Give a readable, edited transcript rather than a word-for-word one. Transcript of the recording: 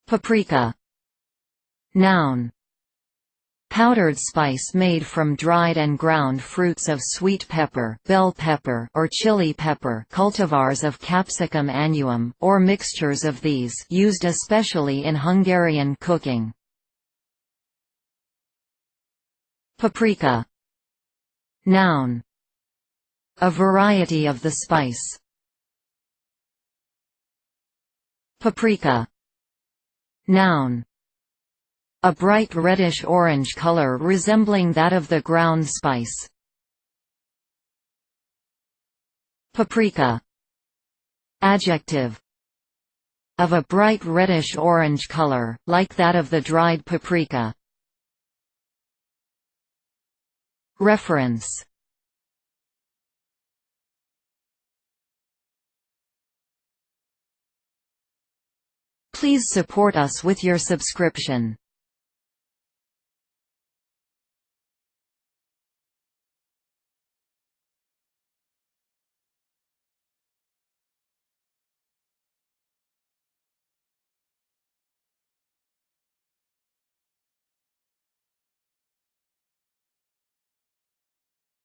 Paprika. Noun. Powdered spice made from dried and ground fruits of sweet pepper, bell pepper, or chili pepper, cultivars of Capsicum annuum, or mixtures of these, used especially in Hungarian cooking. Paprika. Noun. A variety of the spice. Paprika. Noun. A bright reddish-orange color resembling that of the ground spice. Paprika. Adjective. Of a bright reddish-orange color, like that of the dried paprika. Reference. Please support us with your subscription.